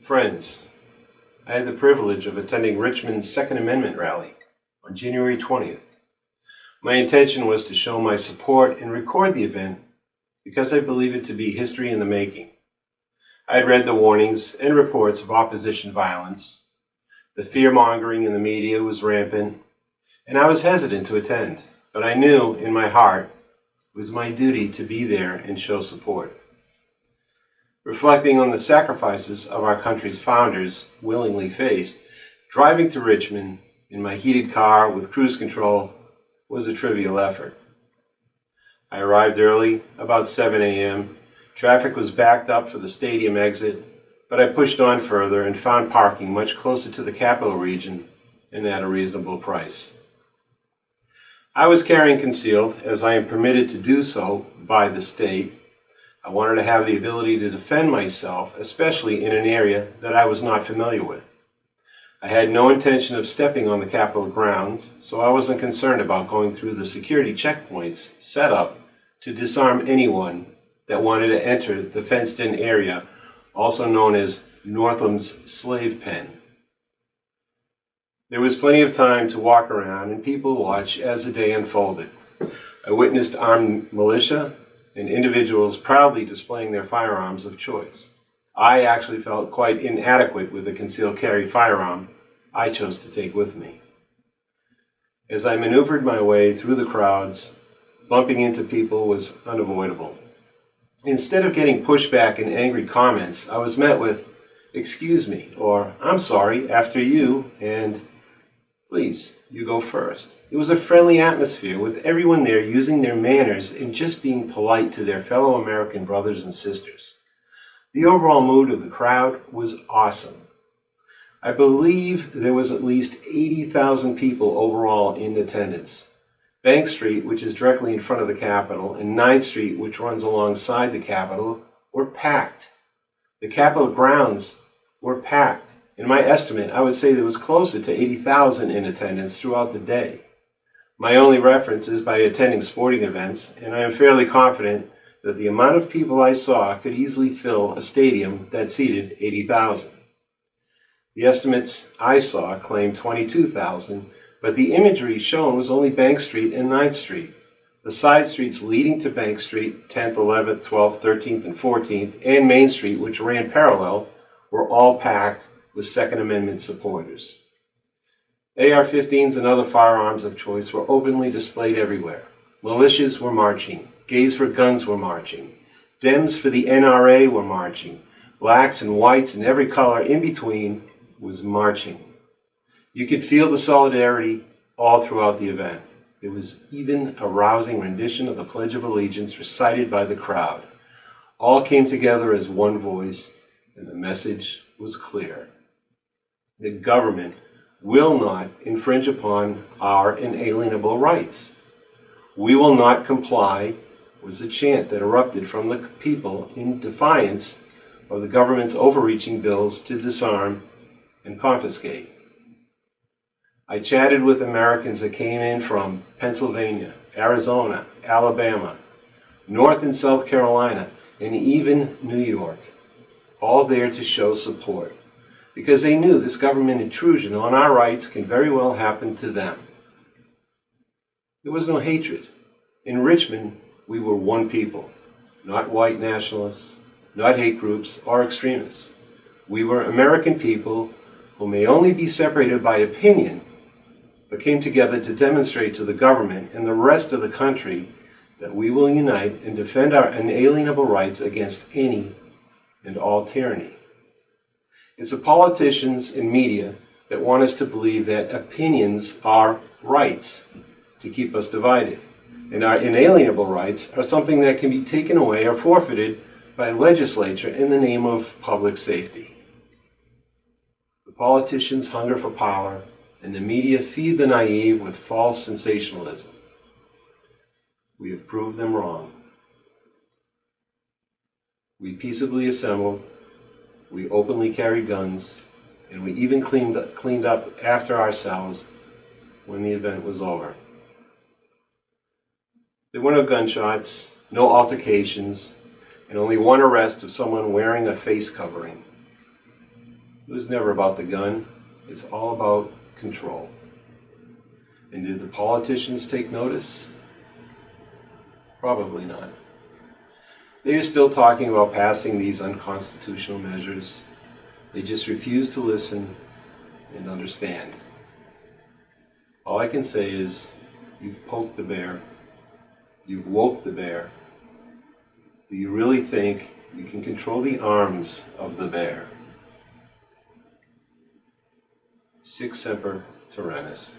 Friends, I had the privilege of attending Richmond's Second Amendment rally on January 20th. My intention was to show my support and record the event because I believe it to be history in the making. I had read the warnings and reports of opposition violence. The fear-mongering in the media was rampant, and I was hesitant to attend, but I knew in my heart it was my duty to be there and show support. Reflecting on the sacrifices of our country's founders willingly faced, driving to Richmond in my heated car with cruise control was a trivial effort. I arrived early, about 7 a.m. Traffic was backed up for the stadium exit, but I pushed on further and found parking much closer to the capital region and at a reasonable price. I was carrying concealed, as I am permitted to do so by the state. I wanted to have the ability to defend myself, especially in an area that I was not familiar with. I had no intention of stepping on the Capitol grounds, so I wasn't concerned about going through the security checkpoints set up to disarm anyone that wanted to enter the fenced-in area, also known as Northam's slave pen. There was plenty of time to walk around and people watch as the day unfolded. I witnessed armed militia and individuals proudly displaying their firearms of choice. I actually felt quite inadequate with the concealed carry firearm I chose to take with me. As I maneuvered my way through the crowds, bumping into people was unavoidable. Instead of getting pushback and angry comments, I was met with, "Excuse me," or "I'm sorry, after you," and "Please, you go first." It was a friendly atmosphere with everyone there using their manners and just being polite to their fellow American brothers and sisters. The overall mood of the crowd was awesome. I believe there was at least 80,000 people overall in attendance. Bank Street, which is directly in front of the Capitol, and 9th Street, which runs alongside the Capitol, were packed. The Capitol grounds were packed. In my estimate, I would say there was closer to 80,000 in attendance throughout the day. My only reference is by attending sporting events, and I am fairly confident that the amount of people I saw could easily fill a stadium that seated 80,000. The estimates I saw claimed 22,000, but the imagery shown was only Bank Street and 9th Street. The side streets leading to Bank Street, 10th, 11th, 12th, 13th, and 14th, and Main Street, which ran parallel, were all packed with Second Amendment supporters. AR-15s and other firearms of choice were openly displayed everywhere. Militias were marching. Gays for Guns were marching. Dems for the NRA were marching. Blacks and whites and every color in between was marching. You could feel the solidarity all throughout the event. There was even a rousing rendition of the Pledge of Allegiance recited by the crowd. All came together as one voice, and the message was clear. The government will not infringe upon our inalienable rights. "We will not comply" was a chant that erupted from the people in defiance of the government's overreaching bills to disarm and confiscate. I chatted with Americans that came in from Pennsylvania, Arizona, Alabama, North and South Carolina, and even New York, all there to show support, because they knew this government intrusion on our rights can very well happen to them. There was no hatred. In Richmond, we were one people, not white nationalists, not hate groups or extremists. We were American people who may only be separated by opinion, but came together to demonstrate to the government and the rest of the country that we will unite and defend our inalienable rights against any and all tyranny. It's the politicians and media that want us to believe that opinions are rights to keep us divided, and our inalienable rights are something that can be taken away or forfeited by legislature in the name of public safety. The politicians hunger for power, and the media feed the naive with false sensationalism. We have proved them wrong. We peaceably assembled, we openly carried guns, and we even cleaned up after ourselves when the event was over. There were no gunshots, no altercations, and only one arrest of someone wearing a face covering. It was never about the gun. It's all about control. And did the politicians take notice? Probably not. They are still talking about passing these unconstitutional measures. They just refuse to listen and understand. All I can say is, you've poked the bear. You've woke the bear. Do you really think you can control the arms of the bear? Sic semper tyrannis.